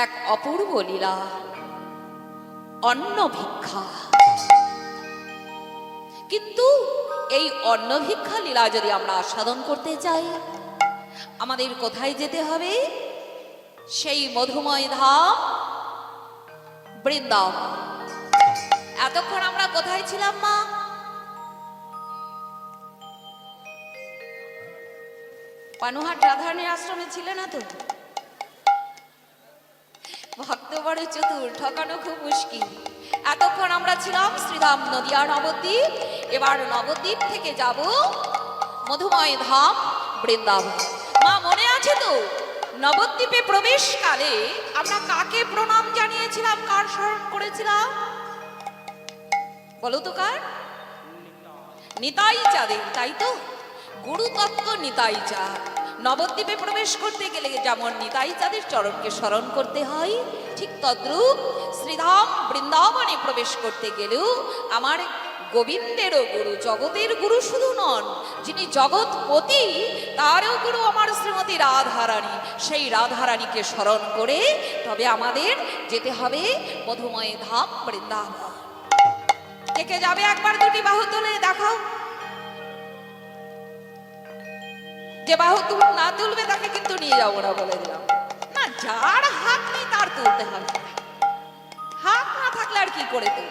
এক অপূর্ব লীলা, অন্ন ভিক্ষা। কিন্তু এই অন্ন ভিক্ষা লীলা যদি আমরা আস্বাদন করতে চাই, আমাদের কোথায় যেতে হবে? সেই মধুময় ধাম বৃন্দাবন। এতক্ষণ আমরা কোথায় ছিলাম মা? পানুহাট রাধারানীর আশ্রমে ছিলে না তো? ভক্ত বড় চতুর, ঠকানো খুব মুশকিল। এতক্ষণ আমরা ছিলাম শ্রীধাম নদিয়া নবদ্বীপ। এবার নবদ্বীপ থেকে যাব মধুময় ধাম বৃন্দাবন। মা মনে আছে তো নবদ্বীপে প্রবেশকালে আমরা কাকে প্রণাম জানিয়েছিলাম, কার স্মরণ করেছিলাম? বলো তো কার? নিতাই চাঁদের, তাই তো? গুরুতত্ত্ব নিতাই চাঁদ। নবদ্বীপে প্রবেশ করতে গেলে যেমন নিতাই চাঁদের চরণকে স্মরণ করতে হয়, ঠিক তদ্রূপ শ্রীধাম বৃন্দাবনে প্রবেশ করতে গেলেও আমার গোবিন্দেরও গুরু, জগতের গুরু শুধু নন, যিনি জগৎপতি, তারও গুরু আমার শ্রীমতী রাধারানী। সেই রাধারানীকে স্মরণ করে তবে আমাদের যেতে হবে মধুময় ধাম বৃন্দাবন। কে কে যাবে একবার দুটি বাহু তুলে দেখাও। যে বাহু না তুলবে তাকে কিন্তু নিয়ে যাবো না, বলে দিলাম। না, যার হাত নেই তার তুলতে হবে। হাত না থাকলে আর কি করে তুল?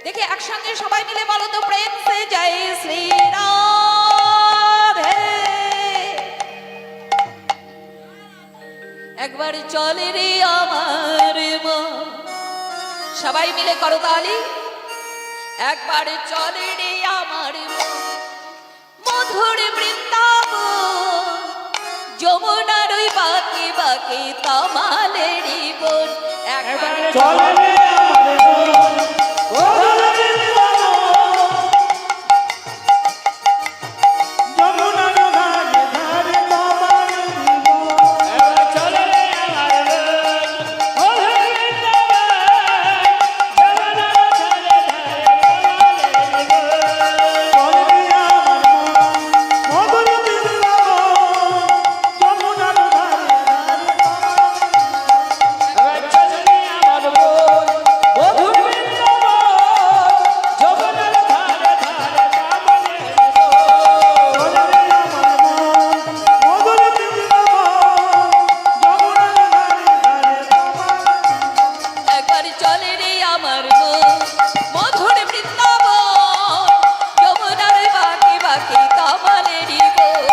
দেখে একসঙ্গে সবাই মিলে বলো তো, প্রেম সে জয় শ্রী রাধে। একবার চলে রে আমার মন, সবাই মিলে করো তালি। একবার চলে রে আমার মন, মধুর বৃন্দাবন, যমুনার ওই বাঁকে বাঁকে তমালেরই বন। একবার চলে রে আমার মন, মধুর বৃন্দাবন, যমুনার ধারে ধারে তমালেরই বন। একবার চলে রে আমার মন, মধুর বৃন্দাবন, যমুনার ধারে ধারে তমালেরই বন। চলে রে আমার মন, মধুর বৃন্দাবন, যমুনার ধারে ধারে তমালেরই বন। একবার চলে রে আমার মন, মধুর বৃন্দাবন, যমুনার বাঁকে বাঁকে তমালেরই বন।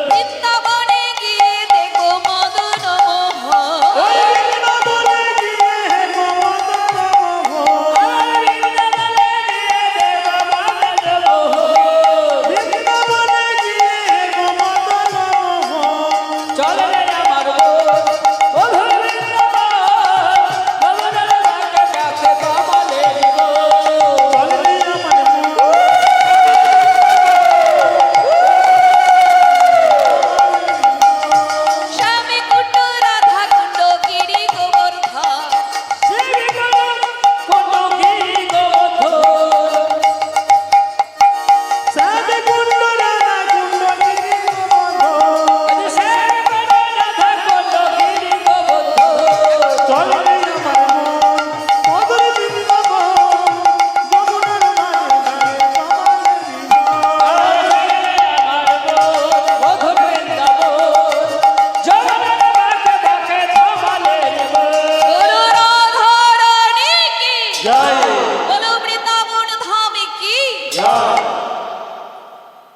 বৃন্দাবনে গিয়ে দেখো মদন মোহন, চলে রে আমার মন, মধুর বৃন্দাবন, যমুনার বাঁকে বাঁকে তমালেরই বন। চলে রে আমার মন, শ্যামে কুণ্ড রাধা কুণ্ড গিরি গোবর্ধন, শ্রীগণ কোনগিরি গোবর্ধন, সাধে কুণ্ড রাধা কুণ্ড গিরি গোবর্ধন, শ্রীগণ রাধা কুণ্ড গিরি গোবর্ধন। চলে রে আমার মন, মধুর বৃন্দাবন, যমুনার ধারে ধারে তমালেরই বন। মধুর বৃন্দাবন, যমুনার বাঁকে বাঁকে তমালেরই বন। গুরু রাধারানী কি জয় বলো, বৃন্দাবন ধামে কি। জয়।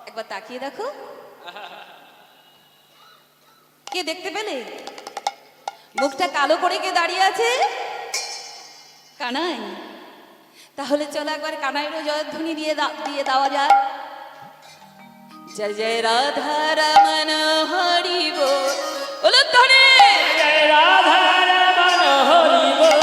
একবার তাকিয়ে দেখো, কে দেখতে পেলে? মুখটা কালো করে কে দাঁড়িয়ে আছে? কানাই। তাহলে চলো একবার কানাইয়েরও জয়ধ্বনি দিয়ে দেওয়া যাক। জয় জয় রাধা রমন হরি বল, বলো ধ্বনি। জয় রাধা রমন হরি বল,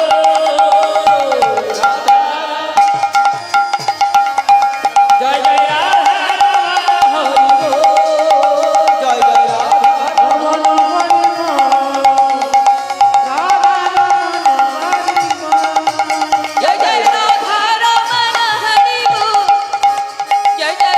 জয় জয় রাধা রমন হরি বল, জয় জয় রাধা রমন হরি বল, রাধা রমন হরি বল। জয় জয় রাধা রমন হরি বল, জয় জয়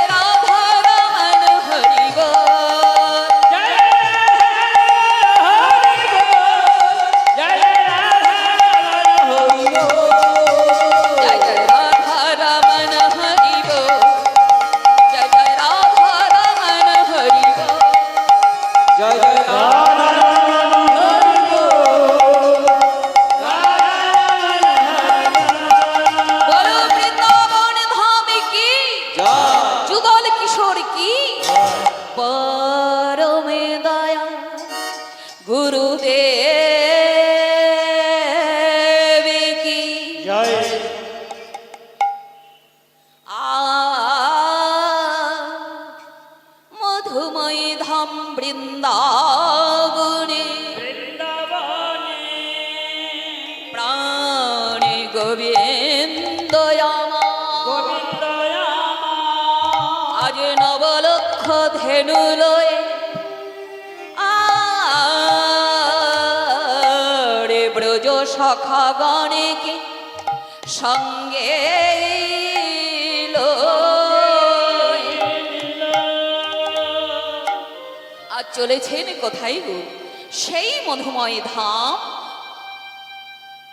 কিশোর কি পরমে দয়া গুরুদেব কি জয় মধুময় ধাম বৃন্দাবনে বৃন্দাবনে প্রাণে গোবিন্দ আমার গোবিন্দ আজ নবলক্ষ ধেনু লয়ে আরে ব্রজ সখা গণেকে সঙ্গে লয়ে। আজ চলেছেন কোথায় গো সেই মধুময় ধাম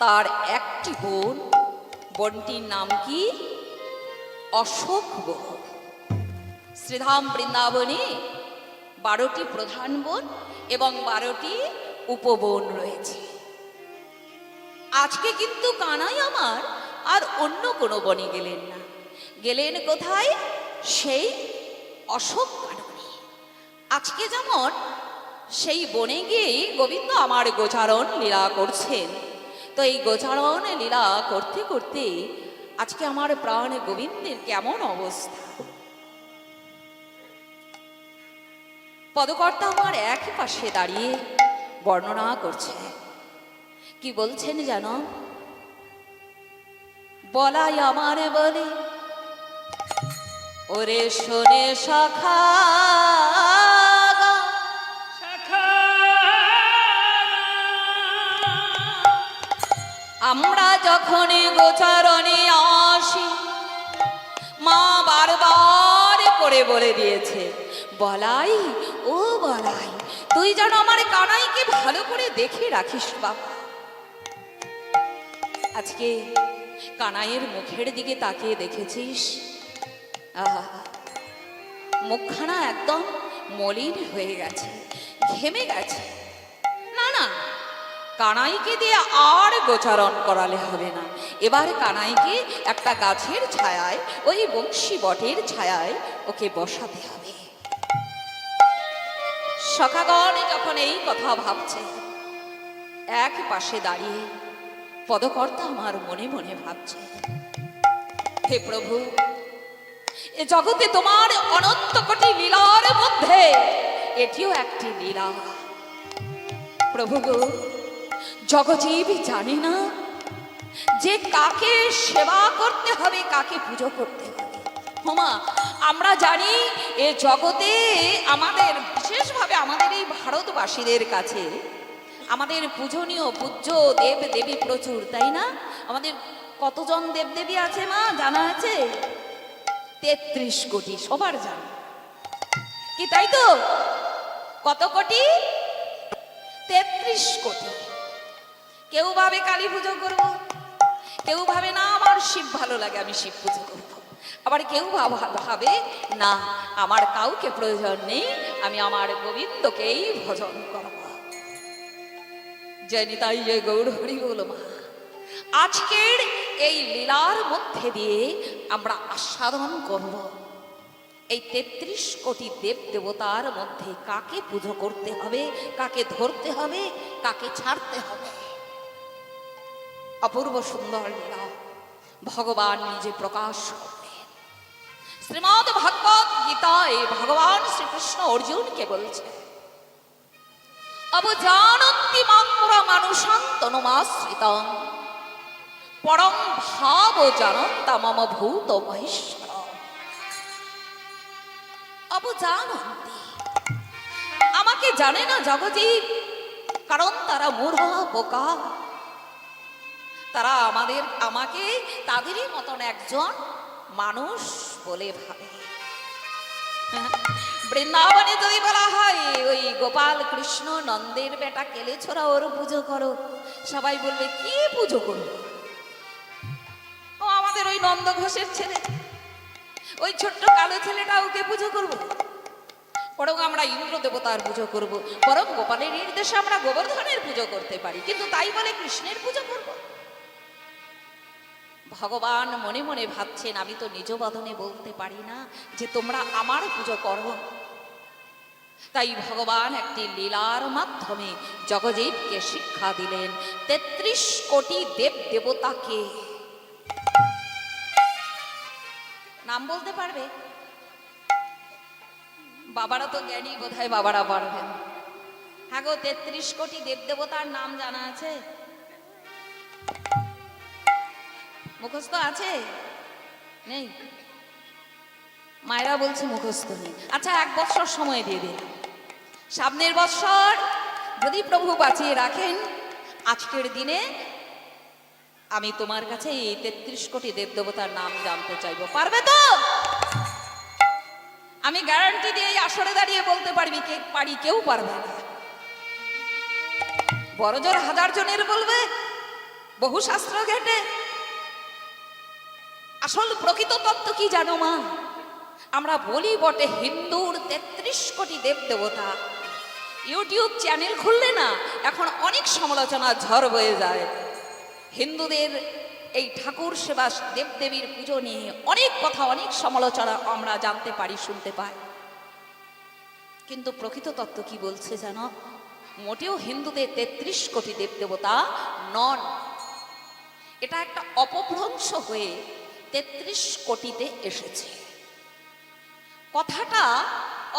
তার একটি বোন বনটির নাম কি অশোক বন শ্রীধাম বৃন্দাবনে 12টি প্রধান বন এবং 12টি উপবন রয়েছে। আজকে কিন্তু কানাই আমার আর অন্য কোনো বনে গেলেন না, গেলেন কোথায় সেই অশোক কাননে। আজকে যেমন সেই বনে গিয়েই গোবিন্দ আমার গোচারণ লীলা করছেন, তো এই গোচারণ লীলা করতে করতে আজকে আমার প্রাণ গোবিন্দের কেমন অবস্থা। পদকর্তা আমার এক পাশে দাঁড়িয়ে বর্ণনা করছে, কি বলছেন জানো? বলাই আমার বলে ওরে শোনে সখা আমরা যখন গোচারণে আসি মা বারবার করে বলে দিয়েছে, বলাই ও বলাই তুই যেন আমার কানাইকে ভালো করে দেখে রাখিস বাবা। আজকে কানাইয়ের মুখের দিকে তাকিয়ে দেখেছিস, মুখখানা একদম মলিন হয়ে গেছে, ঘেমে গেছে। না না, কানাইকে দিয়ে আর গোচারণ করালে হবে না, এবার কানাইকে একটা গাছের ছায়ায়, ওই বংশী বটের ছায়ায় ওকে বসাতে হবে। সখাগণ যখন এই কথা ভাবছে, এক পাশে দাঁড়িয়ে পদকর্তা আমার মনে মনে ভাবছে, হে প্রভু, এ জগতে তোমার অনন্ত কোটি লীলার মধ্যে এটিও একটি লীলা। প্রভু গো, জগজীব জানে না যে কাকে সেবা করতে হবে, কাকে পুজো করতে হবে। হোমা, আমরা জানি এ জগতে আমাদের বিশেষভাবে আমাদের এই ভারতবাসীদের কাছে আমাদের পূজনীয় পূজ্য দেব দেবী প্রচুর, তাই না? আমাদের কতজন দেবদেবী আছে মা জানা আছে? 33 কোটি, সবার জানা কি, তাই তো? কত কোটি? 33 কোটি। কেউ ভাবে কালী পুজো করব, কেউ ভাবে না আমার শিব ভালো লাগে আমি শিব পুজো করব, আবার কেউ ভাবে না আমার কাউকে প্রয়োজন নেই, আমি আমার গোবিন্দকেই ভজন করব। জয় নিতাই, জয় গৌর হরি বল মা। আজকের এই লীলার মধ্যে দিয়ে আমরা আস্বাদন করব এই 33 কোটি দেব দেবতার মধ্যে কাকে পুজো করতে হবে, কাকে ধরতে হবে, কাকে ছাড়তে হবে। অপূর্ব সুন্দর লীলা ভগবান নিজে প্রকাশ করলেন। শ্রীমদ্ ভগবত গীতায় ভগবান শ্রীকৃষ্ণ অর্জুনকে বলছে, অবজানন্তি মাং মানুষাং তনুমাশ্রিতং পরম ভাব জানন্তা মম ভূত মহেশ্বর। অবজানন্তি, আমাকে জানে না জগজীব, কারণ তারা মূঢ় বোকা। তারা আমাকে তাদেরই মতন একজন মানুষ বলে ভাবে। বৃন্দাবনে যদি বলা হয় ওই গোপাল কৃষ্ণ নন্দের বেটা কেলে ছোড়া, ওর পুজো করো, সবাই বলবে কি পুজো করবো? ও আমাদের ওই নন্দ ঘোষের ছেলে, ওই ছোট্ট কালো ছেলেটা, ওকে পুজো করবো? বরং আমরা ইন্দ্র দেবতার পুজো করব, বরং গোপালের নির্দেশে আমরা গোবর্ধনের পুজো করতে পারি, কিন্তু তাই বলে কৃষ্ণের পুজো করব? ভগবান মনে মনে ভাবছেন, আমি তো নিজ বদনে বলতে পারি না যে তোমরা আমার পুজো করো। তাই ভগবান একটি লীলার মাধ্যমে জগজীবকে শিক্ষা দিলেন ৩৩ কোটি দেব দেবতাকে। নাম বলতে পারবে? বাবারা তো জ্ঞানী, বোধহয় বাবারা পারবেন। হ্যাঁ গো, ৩৩ কোটি দেব দেবতার নাম জানা আছে? মুখস্থ আছে? নেই? মায়েরা বলছে মুখস্থ নেই। আচ্ছা, ১ বৎসর সময় দিয়ে দিন। সামনের বৎসর যদি প্রভু বাঁচিয়ে রাখেন, আজকের দিনে আমি তোমার কাছে এই ৩৩ কোটি দেব দেবতার নাম জানতে চাইবো। পারবে তো? আমি গ্যারান্টি দিয়ে এই আসরে দাঁড়িয়ে বলতে পারবি কে পারি, কেউ পারবে না। বড় জোর ১০০০ জনের বলবে, বহু শাস্ত্র ঘেটে। আসল প্রকৃত তত্ত্ব কি জানো মা? আমরা বলি বটে হিন্দুর ৩৩ কোটি দেব দেবতা। ইউটিউব চ্যানেল খুললে না এখন অনেক সমালোচনার ঝড় বয়ে যায়। হিন্দুদের এই ঠাকুর সেবা, দেবদেবীর পুজো নিয়ে অনেক কথা, অনেক সমালোচনা আমরা জানতে পারি, শুনতে পাই। কিন্তু প্রকৃত তত্ত্ব কি বলছে জানো? মোটেও হিন্দুদের ৩৩ কোটি দেব দেবতা নন। এটা একটা অপভ্রংশ হয়ে ৩৩ কোটিতে এসেছে। কথাটা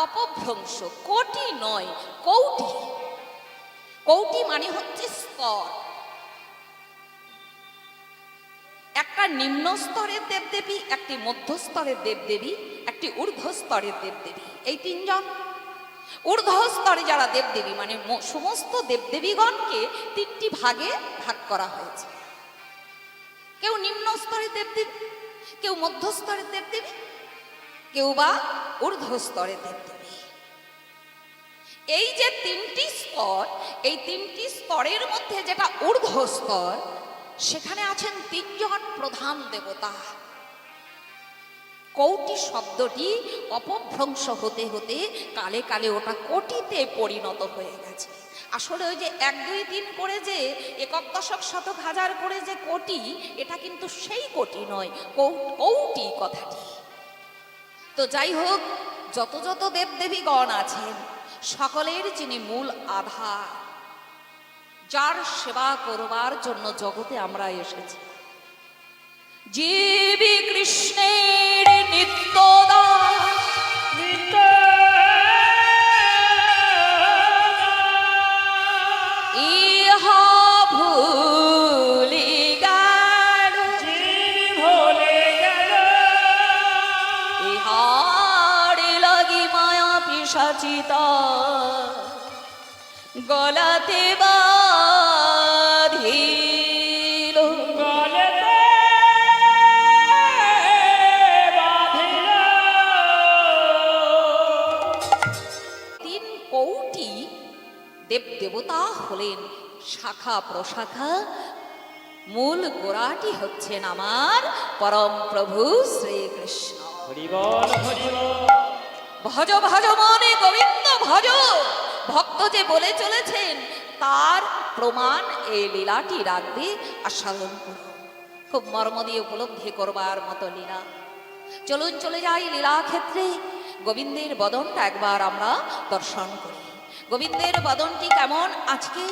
অপভ্রংশ, কোটি নয়, কৌটি। কৌটি মানে হচ্ছে স্তর। একটা নিম্ন স্তরের দেবদেবী, একটি মধ্য স্তরের দেবদেবী, একটি ঊর্ধ্ব স্তরের দেবদেবী। এই ৩ জন। ঊর্ধ্ব স্তরে যারা দেবদেবী মানে সমস্ত দেবদেবীগণকে ৩টি ভাগে ভাগ করা হয়েছে। কেউ নিম্ন স্তরের দেবদেবী, কেউ মধ্য স্তরের দেবদেবী, কেউ বা ঊর্ধ্ব স্তরের দেবদেবী। এই যে ৩টি স্তর, এই ৩টি স্তরের মধ্যে যেটা ঊর্ধ্ব স্তর, সেখানে আছেন ৩ জন প্রধান দেবতা। কৌটি শব্দটি অপভ্রংশ হতে হতে কালে কালে ওটা কোটিতে পরিণত হয়ে গেছে। আসলে ওই যে ১, ২, ৩ করে যে একক, দশক, শতক, হাজার করে যে কোটি, এটা কিন্তু সেই কোটি নয়, কৌটি কথাটি। তো যাই হোক, যত যত দেবদেবীগণ আছেন, সকলের যিনি মূল আধার, যার সেবা করবার জন্য জগতে আমরা এসেছি, জীবী কৃষ্ণের নিত্যদাস, ইহা ভুলি গেল, ইহার লাগি মায়া পিশাচিতা গলাতে বাঁধিল। দেব দেবতা হলেন শাখা প্রশাখা, মূল গোড়াটি হচ্ছেন আমার পরম প্রভু শ্রীকৃষ্ণ। ভজ ভজ মনে গোবিন্দ ভজ, ভক্ত যে বলে চলেছেন তার প্রমাণ এই লীলাটি রাখবে, আস্বাদন করুন। খুব মর্ম দিয়ে উপলব্ধি করবার মতো লীলা। চলুন চলে যাই লীলা ক্ষেত্রে। গোবিন্দের বদনটা একবার আমরা দর্শন করি। গোবিন্দের বদনটি কেমন আজকে